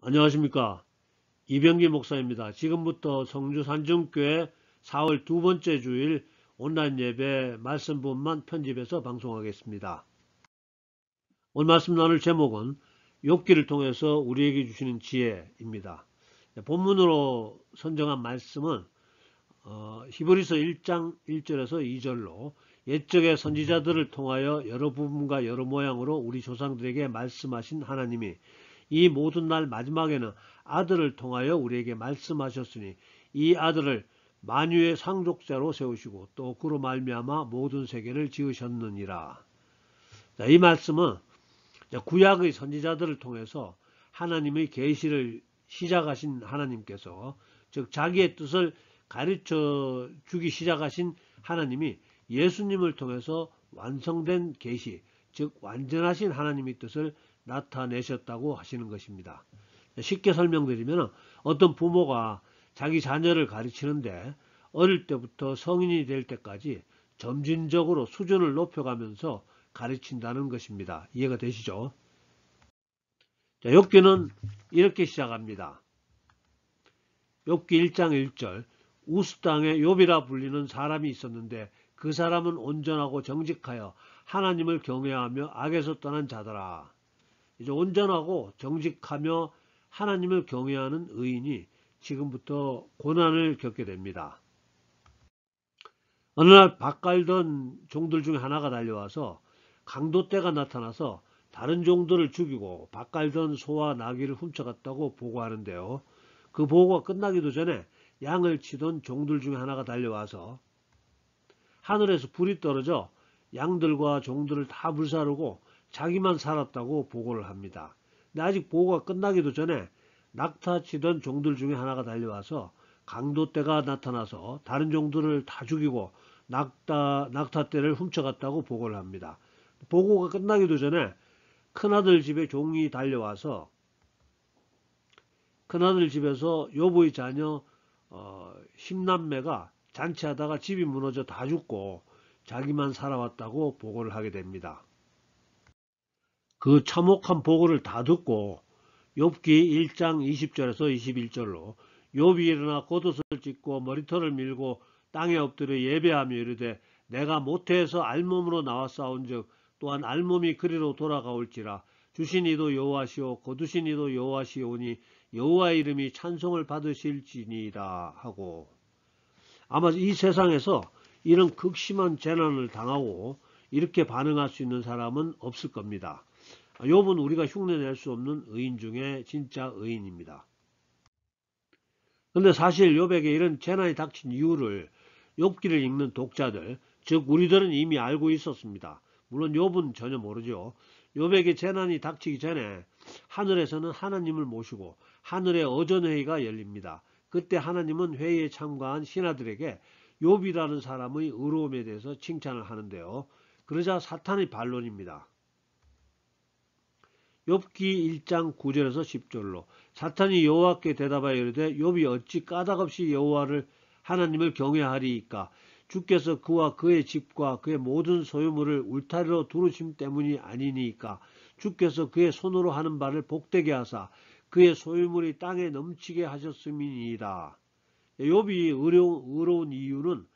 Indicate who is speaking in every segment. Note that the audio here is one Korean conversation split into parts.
Speaker 1: 안녕하십니까. 이병기 목사입니다. 지금부터 성주 산중교회 4월 두 번째 주일 온라인 예배 말씀 부분만 편집해서 방송하겠습니다. 오늘 말씀 나눌 제목은 욥기를 통해서 우리에게 주시는 지혜입니다. 본문으로 선정한 말씀은 히브리서 1장 1절에서 2절로 옛적의 선지자들을 통하여 여러 부분과 여러 모양으로 우리 조상들에게 말씀하신 하나님이 이 모든 날 마지막에는 아들을 통하여 우리에게 말씀하셨으니 이 아들을 만유의 상속자로 세우시고 또 그로 말미암아 모든 세계를 지으셨느니라. 이 말씀은 구약의 선지자들을 통해서 하나님의 계시를 시작하신 하나님께서, 즉 자기의 뜻을 가르쳐 주기 시작하신 하나님이 예수님을 통해서 완성된 계시, 즉 완전하신 하나님의 뜻을 나타내셨다고 하시는 것입니다. 쉽게 설명드리면 어떤 부모가 자기 자녀를 가르치는데 어릴 때부터 성인이 될 때까지 점진적으로 수준을 높여가면서 가르친다는 것입니다. 이해가 되시죠? 자, 욥기는 이렇게 시작합니다. 욥기 1장 1절, 우스 땅에 욥이라 불리는 사람이 있었는데 그 사람은 온전하고 정직하여 하나님을 경외하며 악에서 떠난 자더라. 이제 온전하고 정직하며 하나님을 경외하는 의인이 지금부터 고난을 겪게 됩니다. 어느 날 밭갈던 종들 중에 하나가 달려와서 강도떼가 나타나서 다른 종들을 죽이고 밭갈던 소와 나귀를 훔쳐갔다고 보고하는데요. 그 보고가 끝나기도 전에 양을 치던 종들 중에 하나가 달려와서 하늘에서 불이 떨어져 양들과 종들을 다 불사르고 자기만 살았다고 보고를 합니다. 근데 아직 보고가 끝나기도 전에 낙타치던 종들 중에 하나가 달려와서 강도떼가 나타나서 다른 종들을 다 죽이고 낙타떼를 훔쳐갔다고 보고를 합니다. 보고가 끝나기도 전에 큰아들 집에 종이 달려와서 큰아들 집에서 욥의 자녀 10남매가 잔치하다가 집이 무너져 다 죽고 자기만 살아왔다고 보고를 하게 됩니다. 그 참혹한 보고를 다 듣고 욥기 1장 20절에서 21절로 욥이 일어나 겉옷을 찢고 머리털을 밀고 땅에 엎드려 예배하며 이르되 내가 모태에서 알몸으로 나와 싸운즉 또한 알몸이 그리로 돌아가올지라 주신 이도 여호와시오 거두신 이도 여호와시오니 여호와의 이름이 찬송을 받으실지니이다 하고, 아마 이 세상에서 이런 극심한 재난을 당하고 이렇게 반응할 수 있는 사람은 없을 겁니다. 욥은 우리가 흉내낼 수 없는 의인 중에 진짜 의인입니다. 그런데 사실 욥에게 이런 재난이 닥친 이유를 욥기를 읽는 독자들, 즉 우리들은 이미 알고 있었습니다. 물론 욥은 전혀 모르죠. 욥에게 재난이 닥치기 전에 하늘에서는 하나님을 모시고 하늘의 어전회의가 열립니다. 그때 하나님은 회의에 참가한 신하들에게 욥이라는 사람의 의로움에 대해서 칭찬을 하는데요. 그러자 사탄의 반론입니다. 욥기 1장 9절에서 10절로 사탄이 여호와께 대답하여 이르되 욥이 어찌 까닭없이 여호와를 하나님을 경외하리이까 주께서 그와 그의 집과 그의 모든 소유물을 울타리로 두르심 때문이 아니니까 주께서 그의 손으로 하는 바를 복되게 하사 그의 소유물이 땅에 넘치게 하셨음이니이다. 욥이 의로운 이유는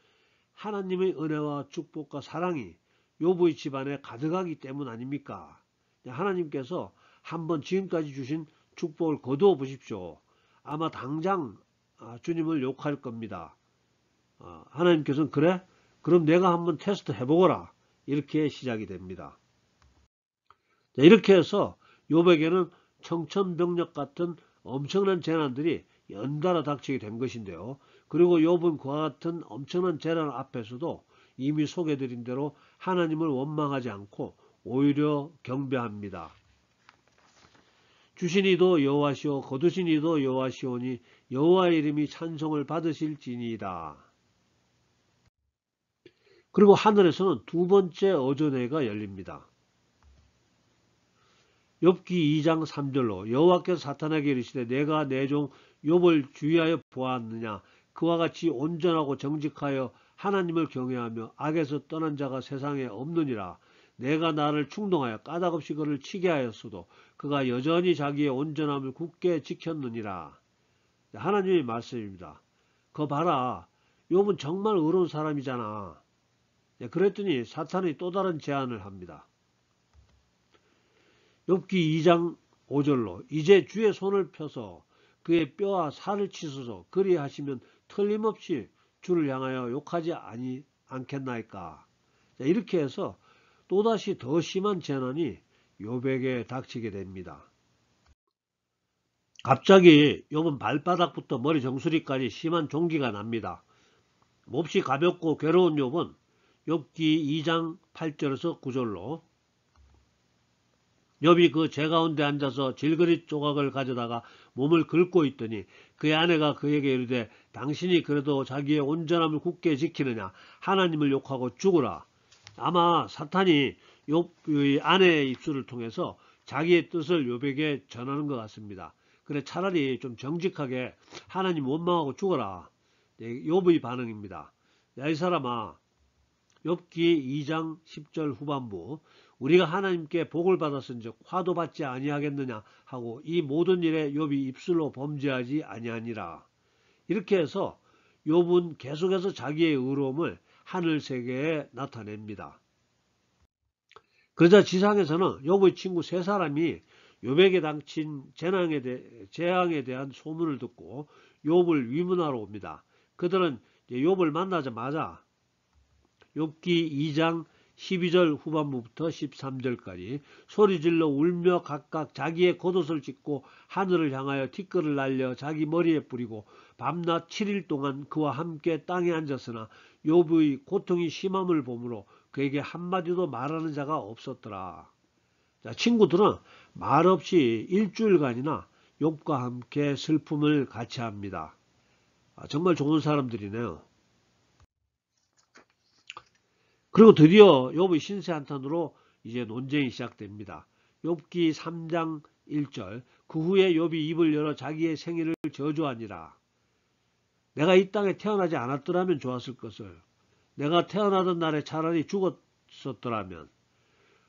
Speaker 1: 하나님의 은혜와 축복과 사랑이 욥의 집안에 가득하기 때문 아닙니까? 하나님께서 한번 지금까지 주신 축복을 거두어 보십시오. 아마 당장 주님을 욕할 겁니다. 하나님께서는 그래? 그럼 내가 한번 테스트 해보거라. 이렇게 시작이 됩니다. 이렇게 해서 욥에게는 청천벽력 같은 엄청난 재난들이 연달아 닥치게 된 것인데요. 그리고 욥은 그와 같은 엄청난 재난 앞에서도 이미 소개드린 대로 하나님을 원망하지 않고 오히려 경배합니다. 주신 이도 여호와시오 거두신 이도 여호와시오니 여호와의 이름이 찬송을 받으실지니이다. 그리고 하늘에서는 두 번째 어전회가 열립니다. 욥기 2장 3절로 여호와께서 사탄에게 이르시되 내가 내 종 욥을 주의하여 보았느냐 그와 같이 온전하고 정직하여 하나님을 경외하며 악에서 떠난 자가 세상에 없느니라. 내가 나를 충동하여 까닭없이 그를 치게 하였어도 그가 여전히 자기의 온전함을 굳게 지켰느니라. 하나님의 말씀입니다. 그거 봐라. 욥은 정말 의로운 사람이잖아. 그랬더니 사탄이 또 다른 제안을 합니다. 욥기 2장 5절로 이제 주의 손을 펴서 그의 뼈와 살을 치소서 그리하시면 틀림없이 주를 향하여 욕하지 않겠나이까. 이렇게 해서 또다시 더 심한 재난이 욥에게 닥치게 됩니다. 갑자기 욥은 발바닥부터 머리 정수리까지 심한 종기가 납니다. 몹시 가볍고 괴로운 욥은 욥기 2장 8절에서 9절로 욥이 그 재 가운데 앉아서 질그릇 조각을 가져다가 몸을 긁고 있더니 그의 아내가 그에게 이르되 당신이 그래도 자기의 온전함을 굳게 지키느냐 하나님을 욕하고 죽으라. 아마 사탄이 욥의 아내의 입술을 통해서 자기의 뜻을 욥에게 전하는 것 같습니다. 그래 차라리 좀 정직하게 하나님 원망하고 죽어라. 욥의 반응입니다. 야 이 사람아, 욥기 2장 10절 후반부 우리가 하나님께 복을 받았은즉 화도 받지 아니하겠느냐 하고 이 모든 일에 욥이 입술로 범죄하지 아니하니라. 이렇게 해서 욥은 계속해서 자기의 의로움을 하늘 세계에 나타냅니다. 그러자 지상에서는 욥의 친구 세 사람이 욥에게 닥친 재앙에 대한 소문을 듣고 욥을 위문하러 옵니다. 그들은 욥을 만나자마자 욥기 2장 12절 후반부부터 13절까지 소리질러 울며 각각 자기의 겉옷을 찢고 하늘을 향하여 티끌을 날려 자기 머리에 뿌리고 밤낮 7일 동안 그와 함께 땅에 앉았으나 욥의 고통이 심함을 보므로 그에게 한마디도 말하는 자가 없었더라. 자, 친구들은 말없이 일주일간이나 욥과 함께 슬픔을 같이 합니다. 정말 좋은 사람들이네요. 그리고 드디어 욥의 신세 한탄으로 이제 논쟁이 시작됩니다. 욥기 3장 1절 그 후에 욥이 입을 열어 자기의 생일을 저주하니라. 내가 이 땅에 태어나지 않았더라면 좋았을 것을. 내가 태어나던 날에 차라리 죽었었더라면.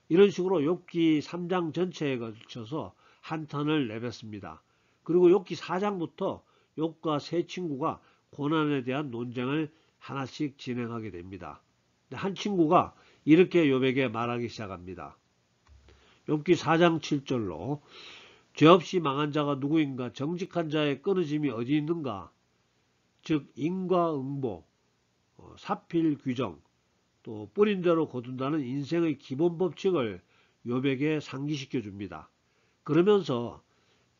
Speaker 1: 이런 식으로 욥기 3장 전체에 걸쳐서 한탄을 내뱉습니다. 그리고 욥기 4장부터 욥과 세 친구가 고난에 대한 논쟁을 하나씩 진행하게 됩니다. 한 친구가 이렇게 욥에게 말하기 시작합니다. 욥기 4장 7절로 죄 없이 망한 자가 누구인가 정직한 자의 끊어짐이 어디 있는가 즉 인과응보, 사필 규정, 또 뿌린 대로 거둔다는 인생의 기본 법칙을 욥에게 상기시켜 줍니다. 그러면서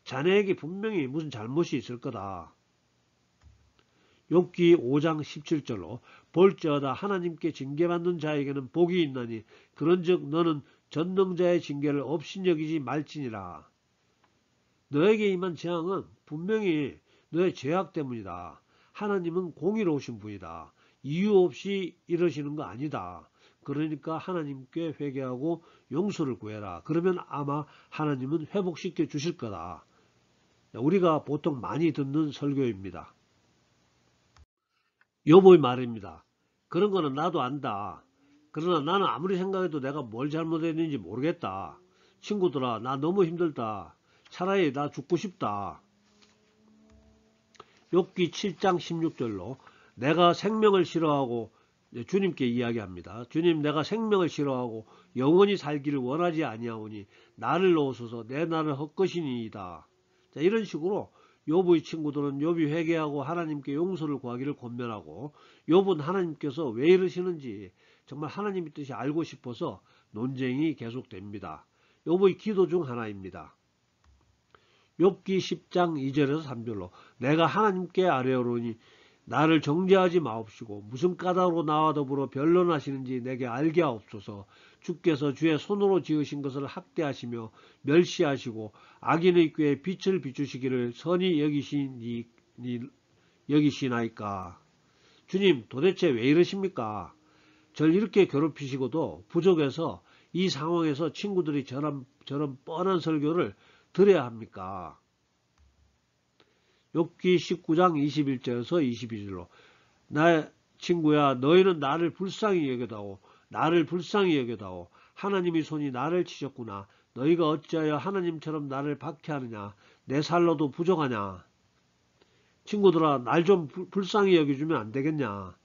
Speaker 1: 자네에게 분명히 무슨 잘못이 있을 거다. 욥기 5장 17절로 볼지어다 하나님께 징계받는 자에게는 복이 있나니 그런즉 너는 전능자의 징계를 없인 여기지 말지니라. 너에게 임한 재앙은 분명히 너의 죄악 때문이다. 하나님은 공의로우신 분이다. 이유 없이 이러시는 거 아니다. 그러니까 하나님께 회개하고 용서를 구해라. 그러면 아마 하나님은 회복시켜 주실 거다. 우리가 보통 많이 듣는 설교입니다. 욥의 말입니다. 그런 거는 나도 안다. 그러나 나는 아무리 생각해도 내가 뭘 잘못했는지 모르겠다. 친구들아, 나 너무 힘들다. 차라리 나 죽고 싶다. 욥기 7장 16절로 내가 생명을 싫어하고 주님께 이야기합니다. 주님, 내가 생명을 싫어하고 영원히 살기를 원하지 아니하오니 나를 놓으소서 내 날은 헛것이니이다. 자, 이런 식으로 욥의 친구들은 욥이 회개하고 하나님께 용서를 구하기를 권면하고 욥은 하나님께서 왜 이러시는지 정말 하나님의 뜻이 알고 싶어서 논쟁이 계속됩니다. 욥의 기도 중 하나입니다. 욥기 10장 2절에서 3절로 내가 하나님께 아뢰오노니 나를 정죄하지 마옵시고 무슨 까닭으로 나와 더불어 변론하시는지 내게 알게 하옵소서. 주께서 주의 손으로 지으신 것을 학대하시며 멸시하시고 악인의 꾀에 빛을 비추시기를 선히 여기시나이까. 주님, 도대체 왜 이러십니까? 절 이렇게 괴롭히시고도 부족해서 이 상황에서 친구들이 저런 뻔한 설교를 들어야 합니까? 욥기 19장 21절에서 22절로 나 친구야, 너희는 나를 불쌍히 여겨다오. 나를 불쌍히 여겨다오. 하나님의 손이 나를 치셨구나. 너희가 어찌하여 하나님처럼 나를 박해하느냐? 내 살로도 부족하냐? 친구들아, 날 좀 불쌍히 여겨주면 안 되겠냐?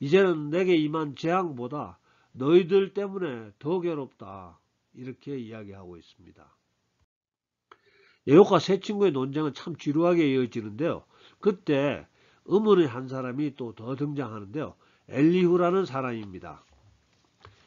Speaker 1: 이제는 내게 임한 재앙보다 너희들 때문에 더 괴롭다. 이렇게 이야기하고 있습니다. 여호와 세 친구의 논쟁은 참 지루하게 이어지는데요. 그때 음원의 한 사람이 또 더 등장하는데요. 엘리후라는 사람입니다.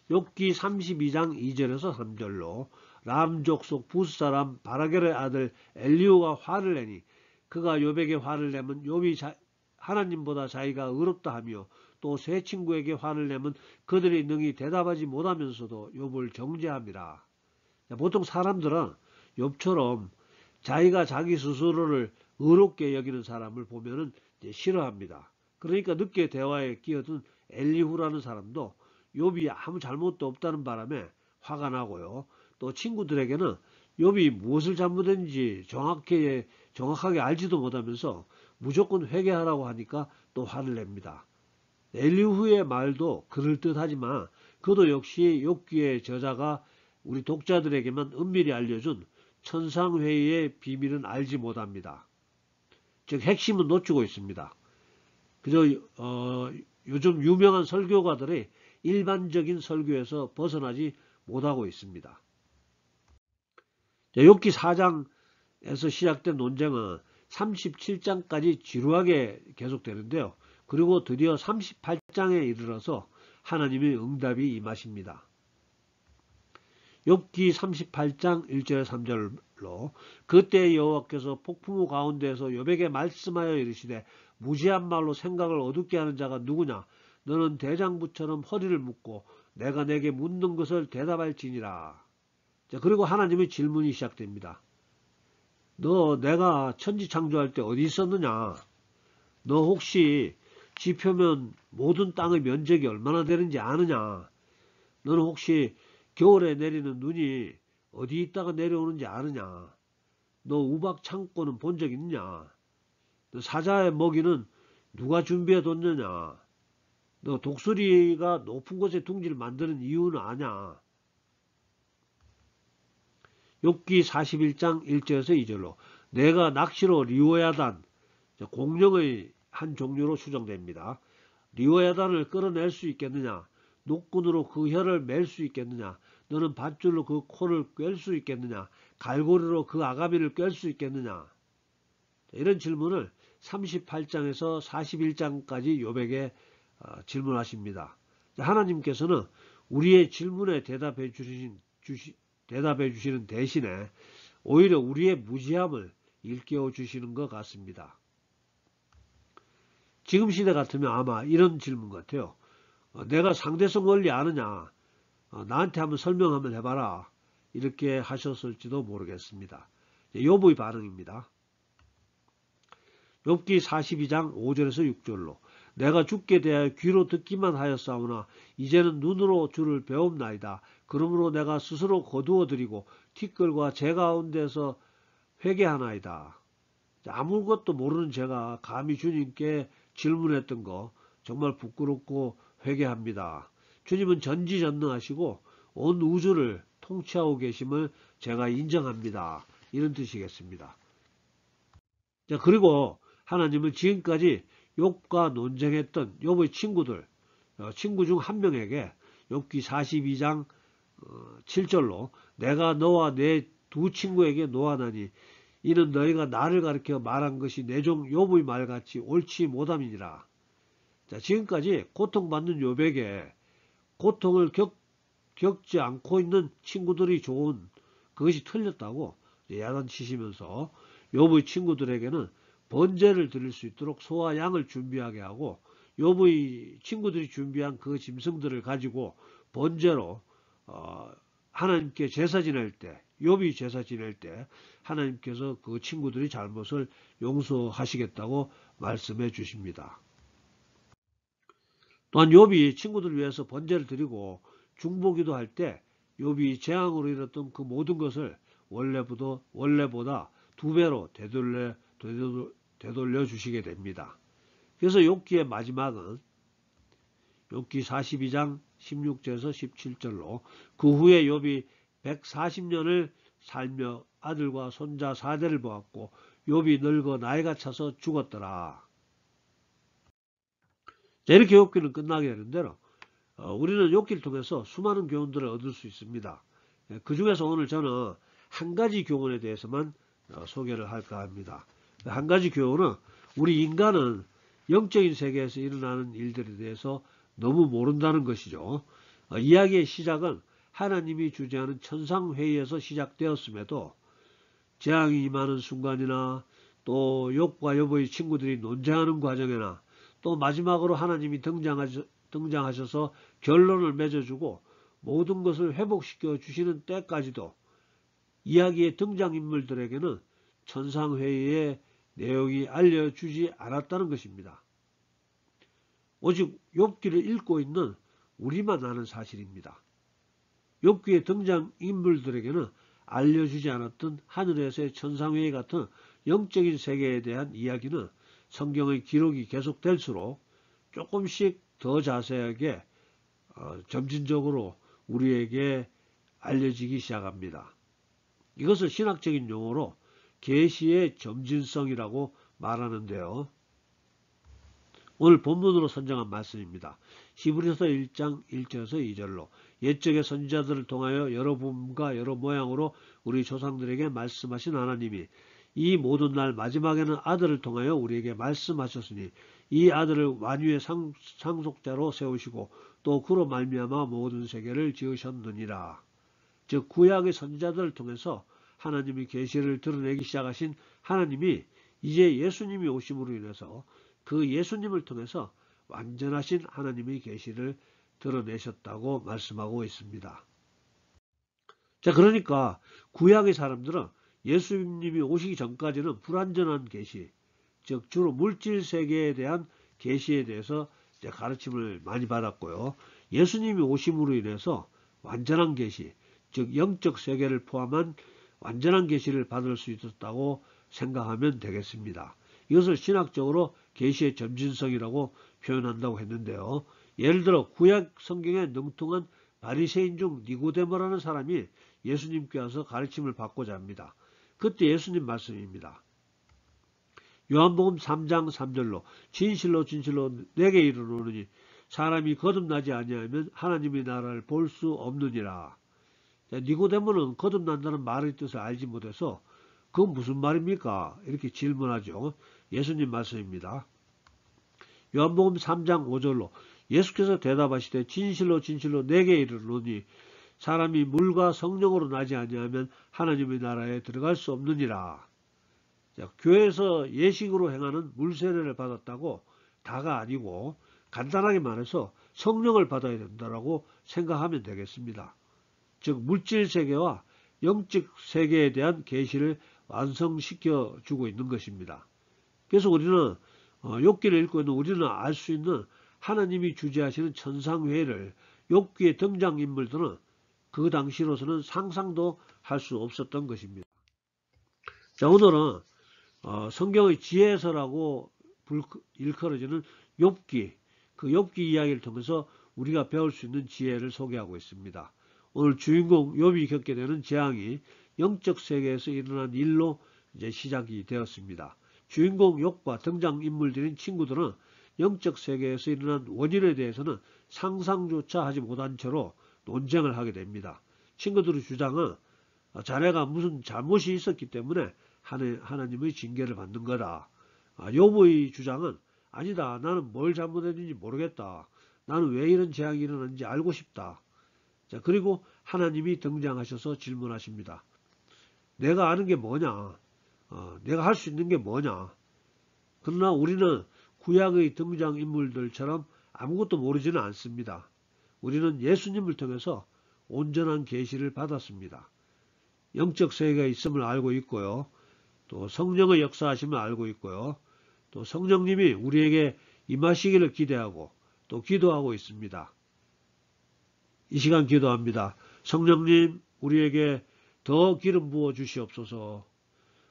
Speaker 1: 욥기 32장 2절에서 3절로 람 족속 부스 사람 바라겔의 아들 엘리후가 화를 내니 그가 욥에게 화를 내면 욥이 하나님보다 자기가 의롭다 하며 또 세 친구에게 화를 내면 그들이 능히 대답하지 못하면서도 욥을 정죄합니다. 보통 사람들은 욥처럼 자기가 자기 스스로를 의롭게 여기는 사람을 보면은 싫어합니다. 그러니까 늦게 대화에 끼어든 엘리후라는 사람도 욥이 아무 잘못도 없다는 바람에 화가 나고요. 또 친구들에게는 욥이 무엇을 잘못했는지 정확하게 알지도 못하면서 무조건 회개하라고 하니까 또 화를 냅니다. 엘리후의 말도 그럴듯하지만 그도 역시 욥기의 저자가 우리 독자들에게만 은밀히 알려준 천상회의의 비밀은 알지 못합니다. 즉 핵심은 놓치고 있습니다. 그저 요즘 유명한 설교가들의 일반적인 설교에서 벗어나지 못하고 있습니다. 욥기 4장에서 시작된 논쟁은 37장까지 지루하게 계속되는데요. 그리고 드디어 38장에 이르러서 하나님의 응답이 임하십니다. 욥기 38장 1절 3절로 그때 여호와께서 폭풍우 가운데에서 욥에게 말씀하여 이르시되 무지한 말로 생각을 어둡게 하는 자가 누구냐? 너는 대장부처럼 허리를 묶고 내가 내게 묻는 것을 대답할지니라. 자, 그리고 하나님의 질문이 시작됩니다. 너 내가 천지 창조할 때 어디 있었느냐? 너 혹시 지표면 모든 땅의 면적이 얼마나 되는지 아느냐? 너는 혹시 겨울에 내리는 눈이 어디 있다가 내려오는지 아느냐? 너 우박 창고는 본 적 있느냐? 너 사자의 먹이는 누가 준비해 뒀느냐? 너 독수리가 높은 곳에 둥지를 만드는 이유는 아냐? 욥기 41장 1절에서 2절로 내가 낚시로 리오야단 공룡의 한 종류로 추정됩니다. 리오야단을 끌어낼 수 있겠느냐? 녹군으로 그 혀를 맬 수 있겠느냐? 너는 밧줄로 그 코를 꿰 수 있겠느냐? 갈고리로 그 아가미를 꿰 수 있겠느냐? 이런 질문을 38장에서 41장까지 욥에게 질문하십니다. 하나님께서는 우리의 질문에 대답해 주시는 대신에 오히려 우리의 무지함을 일깨워 주시는 것 같습니다. 지금 시대 같으면 아마 이런 질문 같아요. 내가 상대성 원리 아느냐? 나한테 한번 설명 한번 해봐라. 이렇게 하셨을지도 모르겠습니다. 욥의 반응입니다. 욥기 42장 5절에서 6절로 내가 주께 대하여 귀로 듣기만 하였사오나 이제는 눈으로 주를 배움나이다. 그러므로 내가 스스로 거두어드리고 티끌과 재 가운데서 회개하나이다. 아무것도 모르는 제가 감히 주님께 질문했던 거 정말 부끄럽고 회개합니다. 주님은 전지전능하시고 온 우주를 통치하고 계심을 제가 인정합니다. 이런 뜻이겠습니다. 자, 그리고 하나님은 지금까지 욥과 논쟁했던 욥의 친구 중 한 명에게 욥기 42장 7절로 내가 너와 내 두 친구에게 노하나니 이는 너희가 나를 가리켜 말한 것이 내 종 욥의 말같이 옳지 못함이니라. 자, 지금까지 고통받는 욥에게 고통을 겪지 않고 있는 친구들이 좋은 그것이 틀렸다고 야단치시면서 욥의 친구들에게는 번제를 드릴 수 있도록 소와 양을 준비하게 하고 욥의 친구들이 준비한 그 짐승들을 가지고 번제로 하나님께 제사 지낼 때 욥이 제사 지낼 때 하나님께서 그 친구들의 잘못을 용서하시겠다고 말씀해 주십니다. 또한 욥이 친구들을 위해서 번제를 드리고 중보기도 할 때 욥이 재앙으로 잃었던 그 모든 것을 원래보다 2배로 되돌려 주시게 됩니다. 그래서 욥기의 마지막은 욥기 42장 16절에서 17절로 그 후에 욥이 140년을 살며 아들과 손자 4대를 보았고 욥이 늙어 나이가 차서 죽었더라. 자, 이렇게 욥기는 끝나게 되는 대로 우리는 욥기를 통해서 수많은 교훈들을 얻을 수 있습니다. 그 중에서 오늘 저는 한 가지 교훈에 대해서만 소개를 할까 합니다. 한 가지 교훈은 우리 인간은 영적인 세계에서 일어나는 일들에 대해서 너무 모른다는 것이죠. 이야기의 시작은 하나님이 주재하는 천상회의에서 시작되었음에도 재앙이 임하는 순간이나 또 욥과 욥의 친구들이 논쟁하는 과정이나 또 마지막으로 하나님이 등장하셔서 결론을 맺어주고 모든 것을 회복시켜 주시는 때까지도 이야기의 등장인물들에게는 천상회의의 내용이 알려주지 않았다는 것입니다. 오직 욥기를 읽고 있는 우리만 아는 사실입니다. 욥기의 등장인물들에게는 알려주지 않았던 하늘에서의 천상회의 같은 영적인 세계에 대한 이야기는 성경의 기록이 계속될수록 조금씩 더 자세하게 점진적으로 우리에게 알려지기 시작합니다. 이것을 신학적인 용어로 계시의 점진성이라고 말하는데요. 오늘 본문으로 선정한 말씀입니다. 히브리서 1장 1절에서 2절로 옛적의 선지자들을 통하여 여러 분과 여러 모양으로 우리 조상들에게 말씀하신 하나님이 이 모든 날 마지막에는 아들을 통하여 우리에게 말씀하셨으니 이 아들을 완유의 상속자로 세우시고 또 그로 말미암아 모든 세계를 지으셨느니라. 즉 구약의 선지자들을 통해서 하나님이 계시를 드러내기 시작하신 하나님이 이제 예수님이 오심으로 인해서 그 예수님을 통해서 완전하신 하나님의 계시를 드러내셨다고 말씀하고 있습니다. 자, 그러니까 구약의 사람들은 예수님이 오시기 전까지는 불완전한 계시, 즉 주로 물질 세계에 대한 계시에 대해서 가르침을 많이 받았고요. 예수님이 오심으로 인해서 완전한 계시, 즉 영적 세계를 포함한 완전한 계시를 받을 수 있었다고 생각하면 되겠습니다. 이것을 신학적으로 계시의 점진성이라고 표현한다고 했는데요. 예를 들어 구약 성경에 능통한 바리새인 중 니고데모라는 사람이 예수님께 와서 가르침을 받고자 합니다. 그때 예수님 말씀입니다. 요한복음 3장 3절로 진실로 진실로 내게 이르노니 사람이 거듭나지 아니하면 하나님의 나라를 볼 수 없느니라. 니고데모는 거듭난다는 말의 뜻을 알지 못해서 그건 무슨 말입니까? 이렇게 질문하죠. 예수님 말씀입니다. 요한복음 3장 5절로 예수께서 대답하시되 진실로 진실로 내게 이르노니 사람이 물과 성령으로 나지 아니하면 하나님의 나라에 들어갈 수 없느니라. 자, 교회에서 예식으로 행하는 물세례를 받았다고 다가 아니고 간단하게 말해서 성령을 받아야 된다고 생각하면 되겠습니다. 즉 물질 세계와 영적 세계에 대한 계시를 완성시켜 주고 있는 것입니다. 그래서 우리는 욥기를 읽고 있는 우리는 알 수 있는 하나님이 주재하시는 천상회의를 욥기의 등장인물들은 그 당시로서는 상상도 할 수 없었던 것입니다. 자, 오늘은 성경의 지혜서라고 일컬어지는 욥기, 그 욥기 이야기를 통해서 우리가 배울 수 있는 지혜를 소개하고 있습니다. 오늘 주인공 욥이 겪게 되는 재앙이 영적 세계에서 일어난 일로 이제 시작이 되었습니다. 주인공 욥과 등장인물들인 친구들은 영적 세계에서 일어난 원인에 대해서는 상상조차 하지 못한 채로 논쟁을 하게 됩니다. 친구들의 주장은 자네가 무슨 잘못이 있었기 때문에 하나님의 징계를 받는 거다. 욥의 주장은 아니다. 나는 뭘 잘못했는지 모르겠다. 나는 왜 이런 재앙이 일어났는지 알고 싶다. 자, 그리고 하나님이 등장하셔서 질문하십니다. 내가 아는 게 뭐냐? 내가 할 수 있는 게 뭐냐? 그러나 우리는 구약의 등장인물들처럼 아무것도 모르지는 않습니다. 우리는 예수님을 통해서 온전한 계시를 받았습니다. 영적 세계가 있음을 알고 있고요. 또 성령의 역사하심을 알고 있고요. 또 성령님이 우리에게 임하시기를 기대하고 또 기도하고 있습니다. 이 시간 기도합니다. 성령님, 우리에게 더 기름 부어 주시옵소서.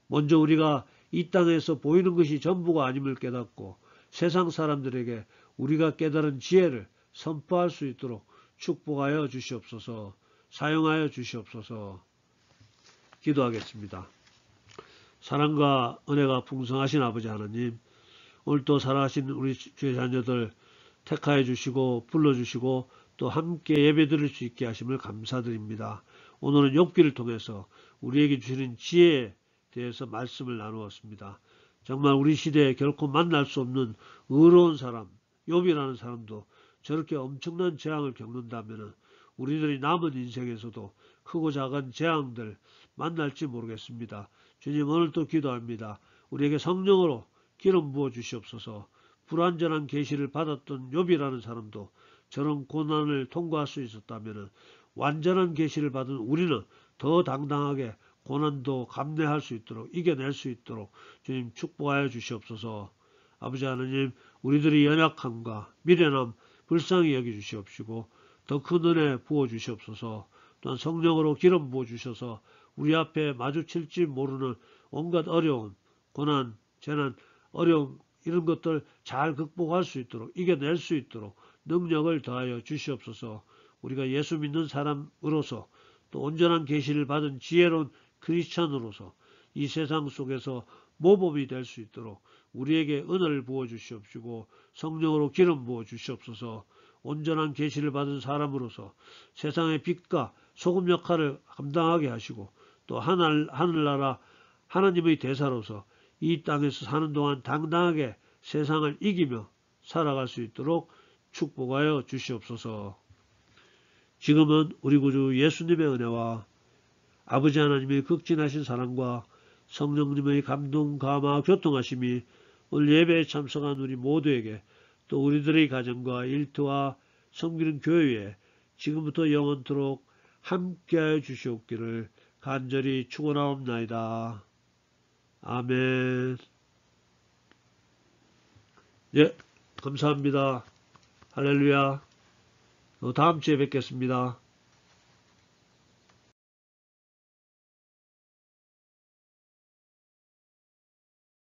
Speaker 1: 먼저 우리가 이 땅에서 보이는 것이 전부가 아님을 깨닫고 세상 사람들에게 우리가 깨달은 지혜를 선포할 수 있도록 축복하여 주시옵소서. 사용하여 주시옵소서. 기도하겠습니다. 사랑과 은혜가 풍성하신 아버지 하나님, 오늘도 살아가신 우리 주의 자녀들 택하여 주시고 불러주시고 또 함께 예배드릴 수 있게 하심을 감사드립니다. 오늘은 욥기를 통해서 우리에게 주시는 지혜에 대해서 말씀을 나누었습니다. 정말 우리 시대에 결코 만날 수 없는 의로운 사람, 욥이라는 사람도 저렇게 엄청난 재앙을 겪는다면 우리들이 남은 인생에서도 크고 작은 재앙들 만날지 모르겠습니다. 주님, 오늘도 기도합니다. 우리에게 성령으로 기름 부어 주시옵소서. 불완전한 계시를 받았던 욥이라는 사람도 저런 고난을 통과할 수 있었다면 완전한 계시를 받은 우리는 더 당당하게 고난도 감내할 수 있도록, 이겨낼 수 있도록 주님 축복하여 주시옵소서. 아버지 하나님, 우리들이 연약함과 미련함 불쌍히 여기 주시옵시고 더 큰 은혜 부어 주시옵소서. 또한 성령으로 기름 부어 주셔서 우리 앞에 마주칠지 모르는 온갖 어려움, 고난, 재난, 어려움 이런 것들 잘 극복할 수 있도록, 이겨낼 수 있도록 능력을 더하여 주시옵소서. 우리가 예수 믿는 사람으로서 또 온전한 계시를 받은 지혜로운 크리스찬으로서 이 세상 속에서 모범이 될 수 있도록 우리에게 은혜를 부어 주시옵시고 성령으로 기름 부어 주시옵소서. 온전한 계시를 받은 사람으로서 세상의 빛과 소금 역할을 감당하게 하시고 또 하늘나라 하나님의 대사로서 이 땅에서 사는 동안 당당하게 세상을 이기며 살아갈 수 있도록 축복하여 주시옵소서. 지금은 우리 구주 예수님의 은혜와 아버지 하나님의 극진하신 사랑과 성령님의 감동, 감화, 교통하심이 오늘 예배에 참석한 우리 모두에게 또 우리들의 가정과 일터와 섬기는 교회에 지금부터 영원토록 함께하여 주시옵기를 간절히 축원하옵나이다. 아멘. 예, 감사합니다. 할렐루야. 다음 주에 뵙겠습니다.